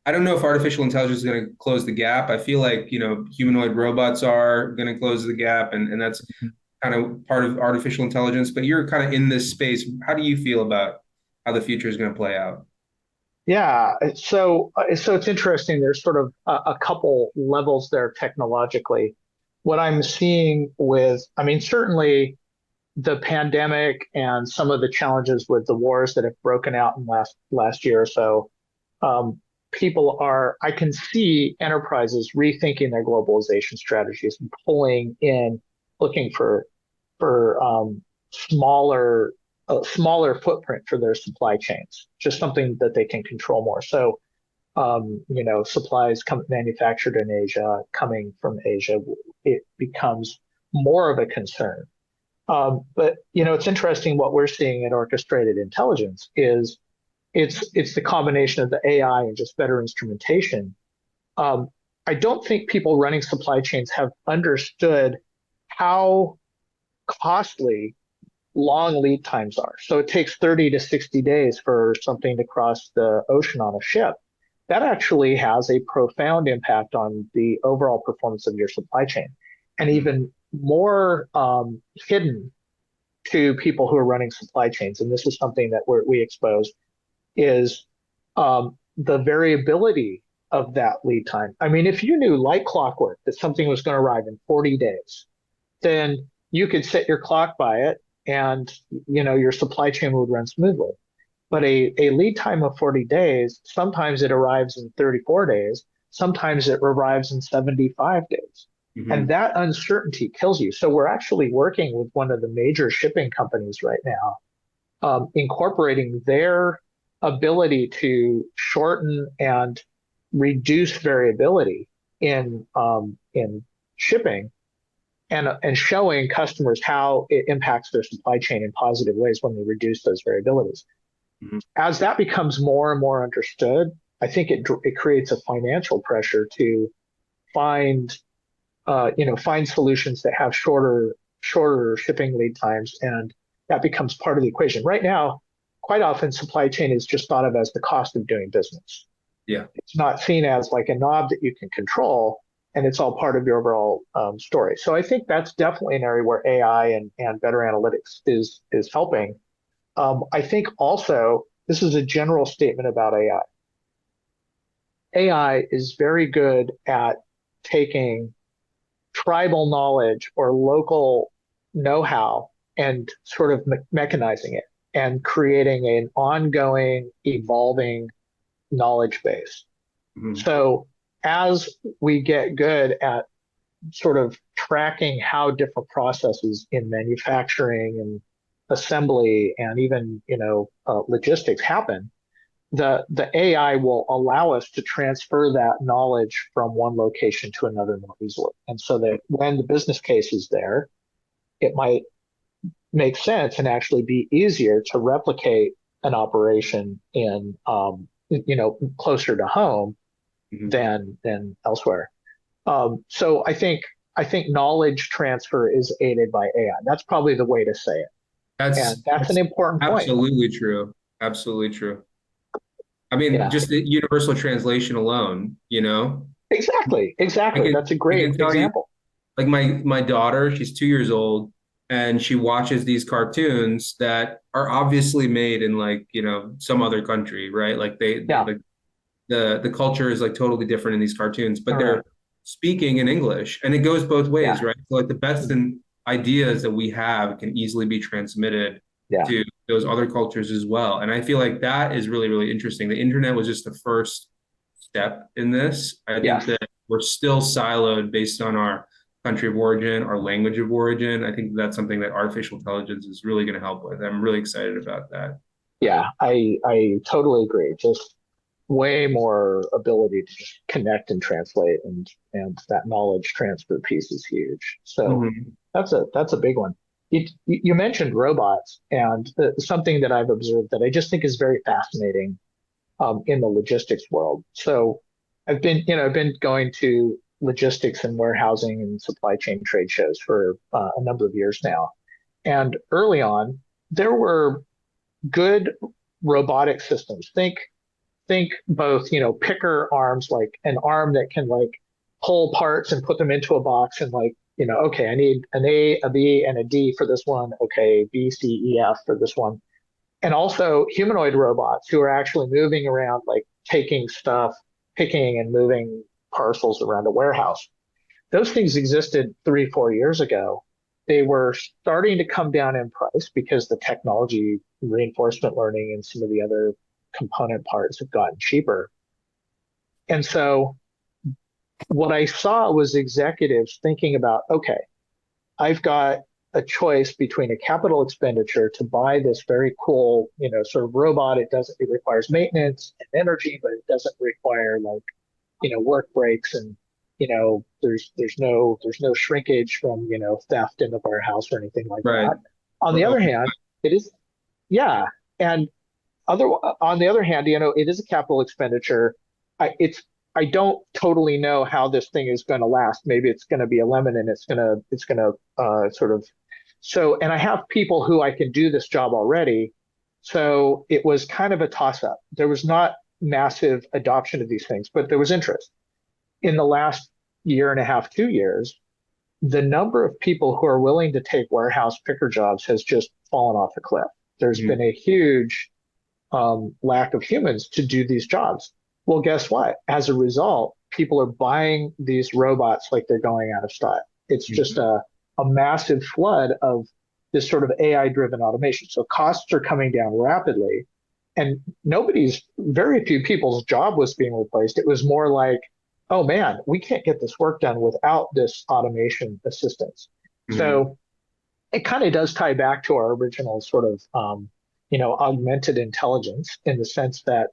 I don't know if artificial intelligence is going to close the gap. I feel like, humanoid robots are going to close the gap, and that's kind of part of artificial intelligence. But you're kind of in this space. How do you feel about how the future is going to play out? Yeah, so it's interesting. There's sort of a couple levels there technologically. What I'm seeing I mean, certainly the pandemic and some of the challenges with the wars that have broken out in last year or so, um, I can see enterprises rethinking their globalization strategies and pulling in, looking for smaller smaller footprint for their supply chains, just something that they can control more. So, supplies manufactured in Asia, coming from Asia, it becomes more of a concern. But it's interesting what we're seeing in orchestrated intelligence is it's the combination of the AI and just better instrumentation. Um, I don't think people running supply chains have understood how costly long lead times are. So it takes 30 to 60 days for something to cross the ocean on a ship. That actually has a profound impact on the overall performance of your supply chain. And even more hidden to people who are running supply chains, and this is something that we expose, is the variability of that lead time. I mean, if you knew like clockwork that something was going to arrive in 40 days, then you could set your clock by it and your supply chain would run smoothly. But a lead time of 40 days, sometimes it arrives in 34 days, sometimes it arrives in 75 days. And Mm-hmm. that uncertainty kills you. So we're actually working with one of the major shipping companies right now, incorporating their ability to shorten and reduce variability in shipping, and showing customers how it impacts their supply chain in positive ways when they reduce those variabilities. Mm-hmm. As that becomes more and more understood, I think it creates a financial pressure to find find solutions that have shorter shipping lead times, and that becomes part of the equation. Right now, quite often supply chain is just thought of as the cost of doing business. Yeah. It's not seen as like a knob that you can control, and it's all part of your overall story. So I think that's definitely an area where AI and better analytics is helping. I think also this is a general statement about AI. AI is very good at taking tribal knowledge or local know-how and sort of mechanizing it and creating an ongoing, evolving knowledge base. Mm-hmm. So as we get good at sort of tracking how different processes in manufacturing and assembly and even logistics happen, the AI will allow us to transfer that knowledge from one location to another more easily. And so that when the business case is there, it might make sense and actually be easier to replicate an operation in closer to home Mm-hmm. than elsewhere. So I think knowledge transfer is aided by AI. That's probably the way to say it. And that's an That's important point. absolutely true. Absolutely true. I mean, Yeah, just the universal translation alone, exactly. I Exactly. can That's a I great can tell you, example. like my daughter, she's 2 years old, and she watches these cartoons that are obviously made in like, some other country, right? Like Yeah. the culture is like totally different in these cartoons, but All right. they're speaking in English, and it goes both ways, Yeah. right? So like the best in ideas that we have can easily be transmitted Yeah. to those other cultures as well. And I feel like that is really, really interesting. The internet was just the first step in this. I think Yes. that we're still siloed based on our country of origin, our language of origin. I think that's something that artificial intelligence is really going to help with. I'm really excited about that. Yeah. I totally agree. Just way more ability to just connect and translate, and that knowledge transfer piece is huge. So Mhm. that's a big one. You mentioned robots, and something that I've observed that I just think is very fascinating in the logistics world. So I've been going to logistics and warehousing and supply chain trade shows for a number of years now. And early on, there were good robotic systems. Think both, picker arms, like an arm that can like pull parts and put them into a box and like, okay, I need an A, a B, and a D for this one. Okay, B, C, E, F for this one. And also humanoid robots who are actually moving around, like taking stuff, picking and moving parcels around a warehouse. Those things existed 3, 4 years ago. They were starting to come down in price because the technology, reinforcement learning, and some of the other component parts have gotten cheaper. And so what I saw was executives thinking about, okay, I've got a choice between a capital expenditure to buy this very cool, sort of robot. It requires maintenance and energy, but it doesn't require like, work breaks, and, there's no shrinkage from, theft in the warehouse or anything like Right. that. On the Or other open. hand, it is, yeah. And on the other hand, it is a capital expenditure. It's I don't totally know how this thing is going to last. Maybe it's going to be a lemon and it's going to sort of so. And I have people who I can do this job already. So it was kind of a toss up. There was not massive adoption of these things, but there was interest. In the last year and a half, 2 years, the number of people who are willing to take warehouse picker jobs has just fallen off a cliff. There's Mhm. been a huge lack of humans to do these jobs. Well, guess what? As a result, people are buying these robots like they're going out of style. It's just Mhm. a massive flood of this sort of AI driven automation. So costs are coming down rapidly, and very few people's job was being replaced. It was more like, oh man, we can't get this work done without this automation assistance. Mhm. So it kind of does tie back to our original sort of augmented intelligence in the sense that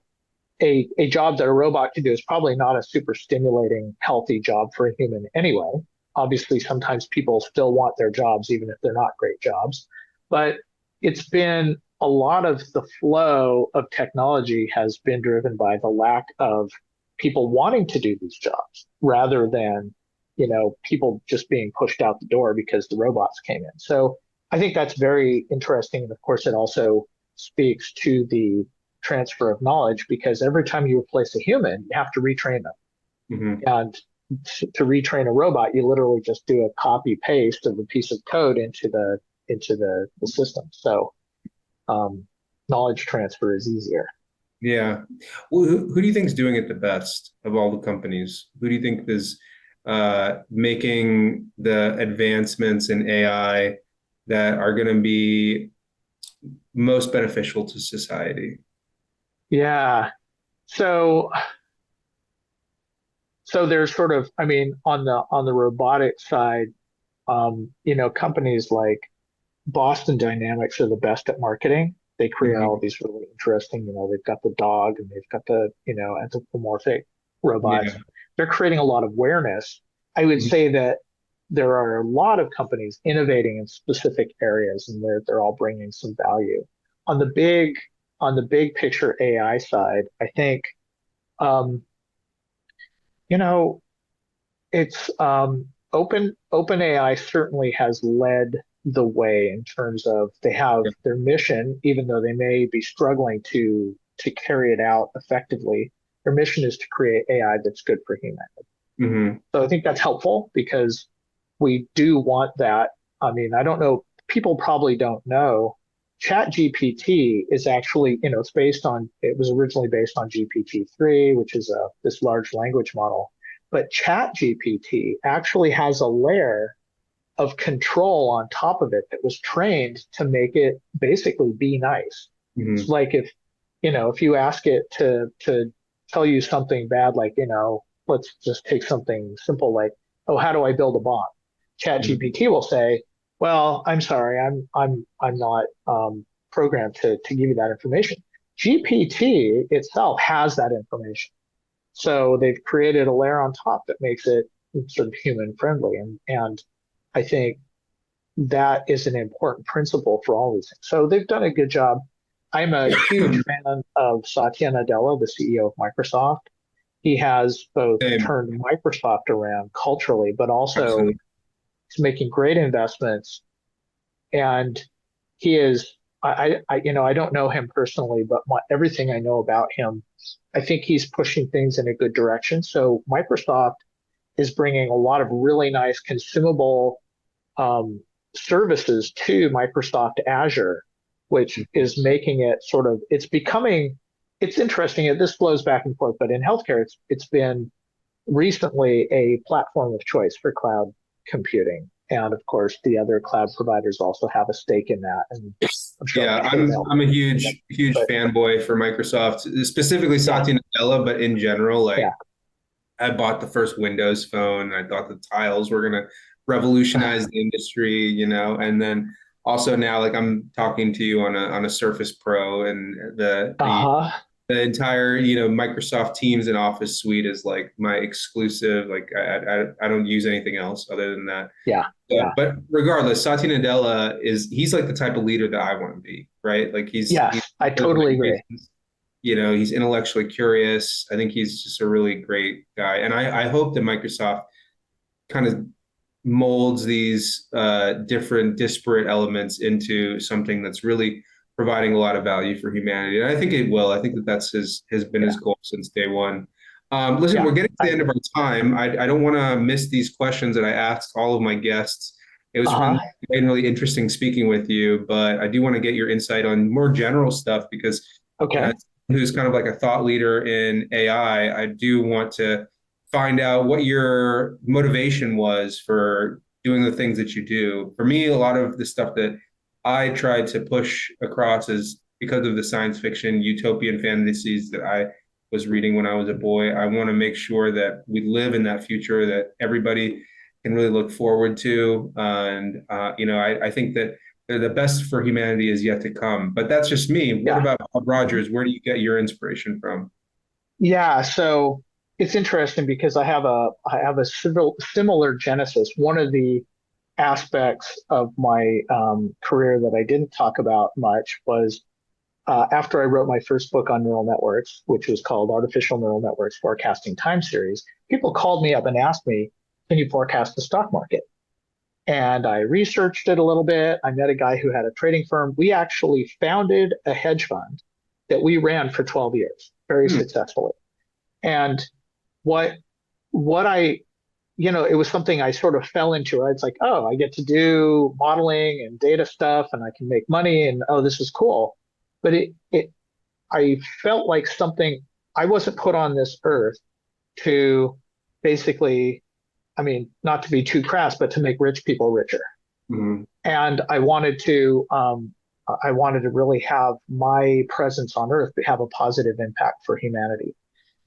a job that a robot can do is probably not a super stimulating, healthy job for a human anyway. Obviously, sometimes people still want their jobs, even if they're not great jobs. But it's been a lot of the flow of technology has been driven by the lack of people wanting to do these jobs rather than, people just being pushed out the door because the robots came in. So I think that's very interesting. And of course, it also speaks to the transfer of knowledge because every time you replace a human, you have to retrain them. Mhm. And to retrain a robot, you literally just do a copy paste of a piece of code into the system. So knowledge transfer is easier. Yeah. Well, who do you think is doing it the best of all the companies? Who do you think is making the advancements in AI that are going to be most beneficial to society? Yeah. So so there's sort of, I mean, on the robotic side, companies like Boston Dynamics are the best at marketing. They create all Mhm. these really interesting, they've got the dog and they've got the, anthropomorphic robots. Yeah. They're creating a lot of awareness. I would Mhm. say that there are a lot of companies innovating in specific areas and they're all bringing some value. On the big on the big picture AI side, I think um, you know, it's OpenAI certainly has led the way in terms of they have Yeah. their mission, even though they may be struggling to carry it out effectively. Their mission is to create AI that's good for humanity. Mhm. So I think that's helpful because we do want that. I mean, I don't know, people probably don't know. ChatGPT is actually, it was originally based on GPT-3, which is this large language model. But ChatGPT actually has a layer of control on top of it that was trained to make it basically be nice. It's Mhm. like if you ask it to tell you something bad, like, let's just take something simple like, oh, how do I build a bomb? Mhm. ChatGPT will say, well, I'm sorry, I'm not programmed to give you that information. GPT itself has that information. So they've created a layer on top that makes it sort of human friendly. And I think that is an important principle for all these things. So they've done a good job. I'm a huge fan of Satya Nadella, the CEO of Microsoft. He has both Same. turned Microsoft around culturally, but also Absolutely. he's making great investments. And he is, I don't know him personally, but everything I know about him, I think he's pushing things in a good direction. So Microsoft is bringing a lot of really nice consumable um, services to Microsoft Azure, which is making it sort of it's interesting. This flows back and forth, but in healthcare, it's been recently a platform of choice for cloud computing. And of course, the other cloud providers also have a stake in that. And I'm sure Yeah, they'll I'm a name them. huge But fanboy for Microsoft, specifically yeah, Satya Nadella, but in general, like yeah. I bought the first Windows phone. I thought the tiles were gonna revolutionize the industry, and then also now like I'm talking to you on a Surface Pro and Uh-huh. the entire, Microsoft Teams and Office suite is like my exclusive. Like I don't use anything else other than that. Yeah. Yeah. But regardless, Satya Nadella he's like the type of leader that I want to be, right? Like he's Yes, I totally agree. He's intellectually curious. I think he's just a really great guy. And I hope that Microsoft kind of molds these different disparate elements into something that's really providing a lot of value for humanity. And I think it will. I think that that's has been his Yeah. goal since day one. Listen, Yeah. we're getting to I the end of agree. our time. I don't want to miss these questions that I asked all of my guests. It was Uh-huh. been really interesting speaking with you, but I do want to get your insight on more general stuff because Okay. as who's kind of like a thought leader in AI, I do want to find out what your motivation was for doing the things that you do. For me, a lot of the stuff that I try to push across is because of the science fiction utopian fantasies that I was reading when I was a boy. I want to make sure that we live in that future that everybody can really look forward to. I think that the best for humanity is yet to come. But that's just me. What Yeah. about Bob Mhm. Rogers? Where do you get your inspiration from? Yeah. So it's interesting because I have a similar genesis. One of the aspects of my career that I didn't talk about much was after I wrote my first book on neural networks, which was called Artificial Neural Networks Forecasting Time Series. People called me up and asked me, "Can you forecast the stock market?" And I researched it a little bit. I met a guy who had a trading firm. We actually founded a hedge fund that we ran for 12 years very Hmm. successfully. And what what I it was something I sort of fell into. Right? It's like, oh, I get to do modeling and data stuff, and I can make money, and oh, this is cool. But I felt like something I wasn't put on this earth to basically, I mean, not to be too crass, but to make rich people richer. Mhm. And I wanted to really have my presence on earth have a positive impact for humanity.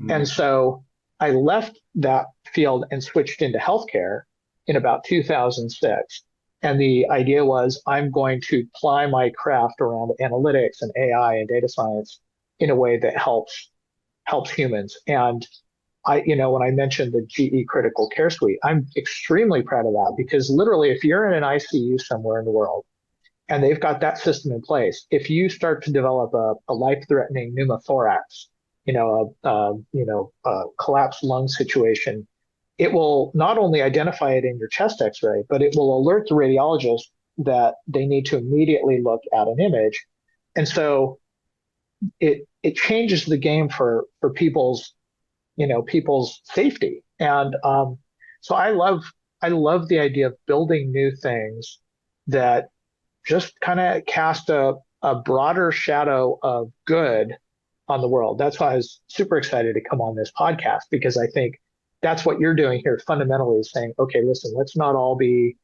And Mhm. so I left that field and switched into healthcare in about 2006. And the idea was I'm going to ply my craft around analytics and AI and data science in a way that helps humans. And when I mentioned the GE Critical Care Suite, I'm extremely proud of that because literally, if you're in an ICU somewhere in the world and they've got that system in place, if you start to develop a life-threatening pneumothorax, a collapsed lung situation, it will not only identify it in your chest X-ray, but it will alert the radiologist that they need to immediately look at an image, and so it changes the game for people's safety. And so I love the idea of building new things that just kind of cast a broader shadow of good on the world. That's why I was super excited to come on this podcast because I think that's what you're doing here fundamentally is saying, okay, listen, let's not all be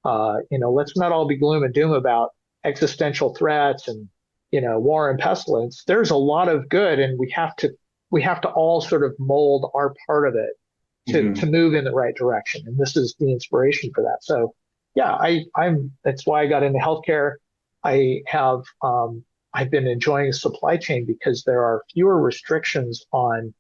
gloom and doom about existential threats and war and pestilence. There's a lot of good, and we have to all sort of mold our part of it to Mhm. move in the right direction. And this is the inspiration for that. So yeah, I'm that's why I got into healthcare. I have I've been enjoying supply chain because there are fewer restrictions on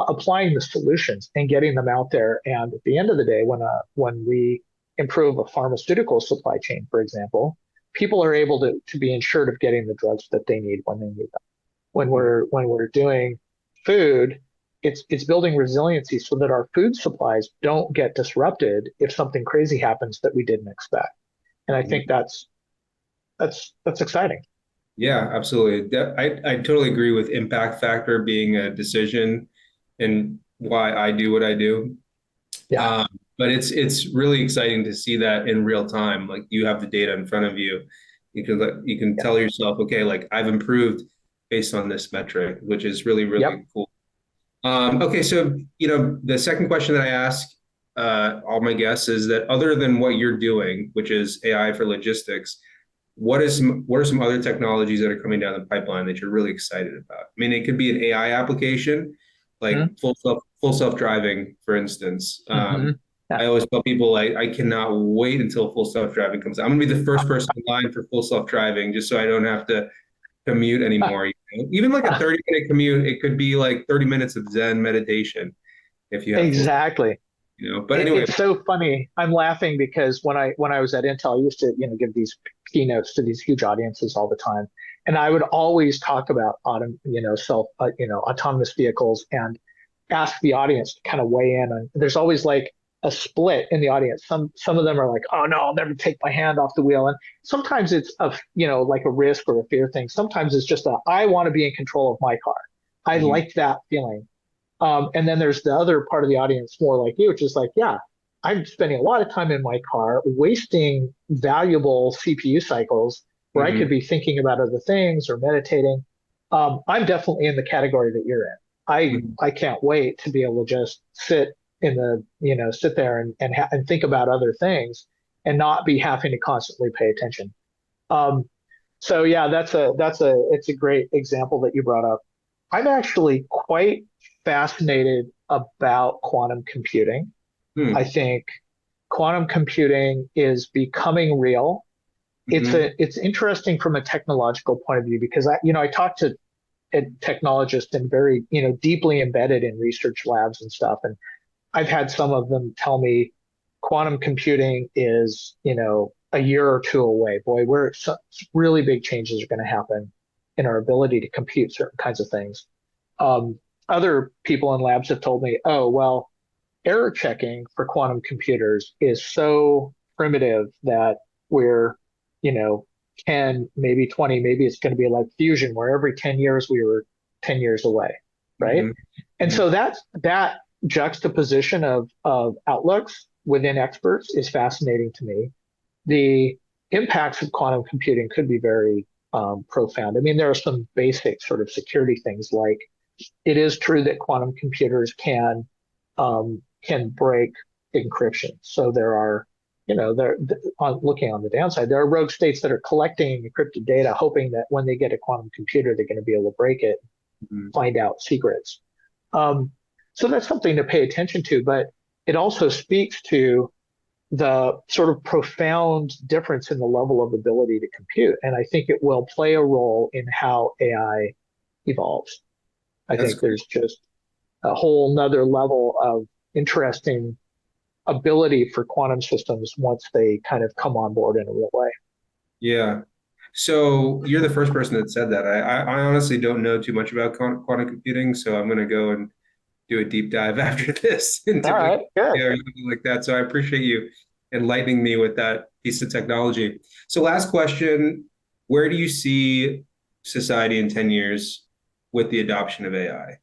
applying the solutions and getting them out there. And at the end of the day, when we improve a pharmaceutical supply chain, for example, people are able to be insured of getting the drugs that they need when they need them. When we're doing food, it's building resiliency so that our food supplies don't get disrupted if something crazy happens that we didn't expect. And I think that's exciting. Yeah, absolutely. I totally agree with impact factor being a decision and why I do what I do. Yeah. Um, but it's really exciting to see that in real time. Like you have the data in front of you. You can Yeah. tell yourself, okay, like I've improved based on this metric, which is really, Yep. really cool. Okay, so the second question that I ask all my guests is that other than what you're doing, which is AI for logistics, what are some other technologies that are coming down the pipeline that you're really excited about? I mean, it could be an AI application, like Mm-hmm. full self driving, for instance. Mm-hmm. Yeah. I always tell people I cannot wait until full self driving comes out. I'm gonna be the first person in line for full self driving, just so I don't have to commute anymore. Even like a 30-minute commute, it could be like 30 minutes of Zen meditation if you have full. Exactly. But anyway. It's so funny. I'm laughing because when I was at Intel, I used to give these keynotes to these huge audiences all the time, and I would always talk about autonomous vehicles and ask the audience to kind of weigh in. And there's always like a split in the audience. Some of them are like, oh no, I'll never take my hand off the wheel, and sometimes it's like a risk or a fear thing. Sometimes it's just I want to be in control of my car. I Mhm. like that feeling. And then there's the other part of the audience, more like you, which is like, yeah, I'm spending a lot of time in my car, wasting valuable CPU cycles where I could Mhm. be thinking about other things or meditating. I'm definitely in the category that you're in. Mhm. I can't wait to be able to just sit there and think about other things and not be having to constantly pay attention. Um, so yeah, it's a great example that you brought up. I'm actually quite fascinated about quantum computing. I Mhm. think quantum computing is becoming real. Mhm. It's interesting from a technological point of view because I talk to technologists and very deeply embedded in research labs and stuff, and I've had some of them tell me quantum computing is, a year or two away. Boy, really big changes are going to happen in our ability to compute certain kinds of things. Other people in labs have told me, oh, well, error checking for quantum computers is so primitive that we're, you know, 10, maybe 20, maybe it's going to be like fusion, where every 10 years we were 10 years away, right? Mhm. And Mhm. so that juxtaposition of outlooks within experts is fascinating to me. The impacts of quantum computing could be very profound. I mean, there are some basic sort of security things like it is true that quantum computers can break encryption. So there are, looking on the downside, there are rogue states that are collecting encrypted data, hoping that when they get a quantum computer, they're going to be able to break it, Mhm. find out secrets. Um, so that's something to pay attention to, but it also speaks to the sort of profound difference in the level of ability to compute. And I think it will play a role in how AI evolves. I That's think cool. there's just a whole nother level of interesting ability for quantum systems once they kind of come on board in a real way. Yeah. So you're the first person that said that. I honestly don't know too much about quantum computing, so I'm going to go and do a deep dive after this All into right, good. or something like that. So I appreciate you enlightening me with that piece of technology. So last question, where do you see society in 10 years with the adoption of AI?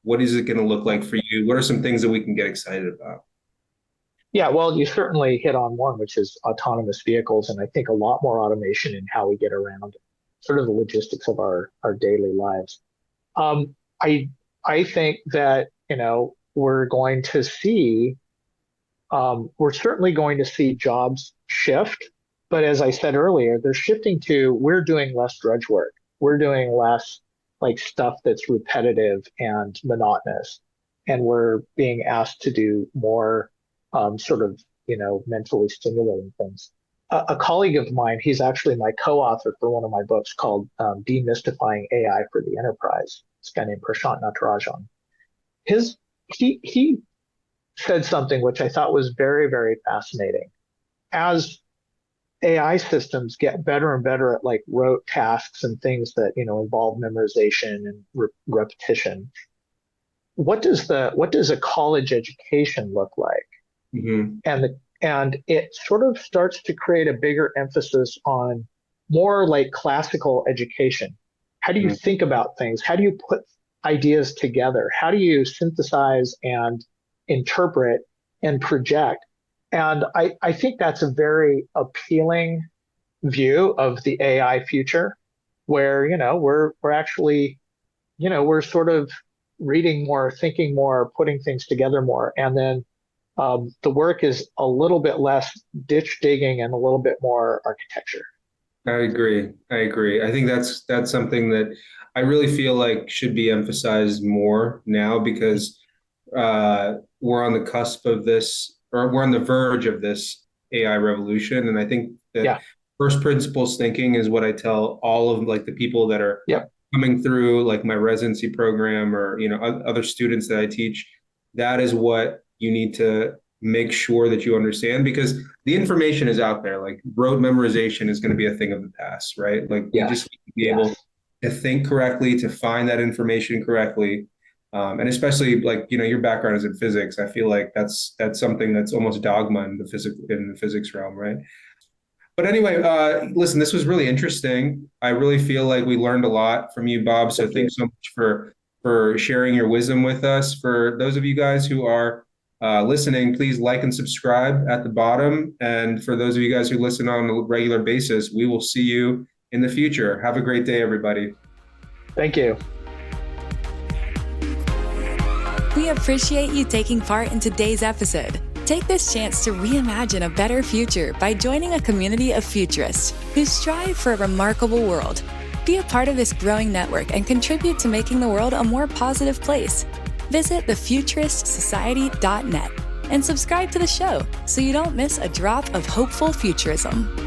What is it going to look like for you? What are some things that we can get excited about? Yeah, well, you certainly hit on one, which is autonomous vehicles, and I think a lot more automation in how we get around sort of the logistics of our daily lives. Um, I I think that we're certainly going to see jobs shift, but as I said earlier, they're shifting to we're doing less drudge work. We're doing less like stuff that's repetitive and monotonous, and we're being asked to do more sort of mentally stimulating things. A colleague of mine, he's actually my co-author for one of my books called Demystifying AI for the Enterprise. This guy named Prashant Natarajan. His he said something which I thought was very, very fascinating. As AI systems get better and better at like rote tasks and things that involve memorization and repetition, what does a college education look like? Hmm. And it sort of starts to create a bigger emphasis on more like classical education. How do you think about things? How do you put ideas together? How do you synthesize and interpret and project? And I think that's a very appealing view of the AI future, where we're actually we're sort of reading more, thinking more, putting things together more, and then the work is a little bit less ditch digging and a little bit more architecture. I agree. I agree. I think that's something that I really feel like should be emphasized more now because we're on the cusp of this, or we're on the verge of this AI revolution. And I think that Yeah. first principles thinking is what I tell all of like the people that are Yep. coming through like my residency program or other students that I teach. That is what you need to make sure that you understand, because the information is out there. Like rote memorization is going to be a thing of the past, right? Like we just Yes. need to be able Yes. to think correctly, to find that information correctly. And especially like, your background is in physics. I feel like that's something that's almost dogma in the physics realm, right? But anyway, listen, this was really interesting. I really feel like we learned a lot from you, Bob. So Thank you. thanks so much for sharing your wisdom with us. For those of you guys who are listening, please like and subscribe at the bottom. And for those of you guys who listen on a regular basis, we will see you in the future. Have a great day, everybody. Thank you. We appreciate you taking part in today's episode. Take this chance to reimagine a better future by joining a community of futurists who strive for a remarkable world. Be a part of this growing network and contribute to making the world a more positive place. Visit thefuturistsociety.net and subscribe to the show so you don't miss a drop of hopeful futurism.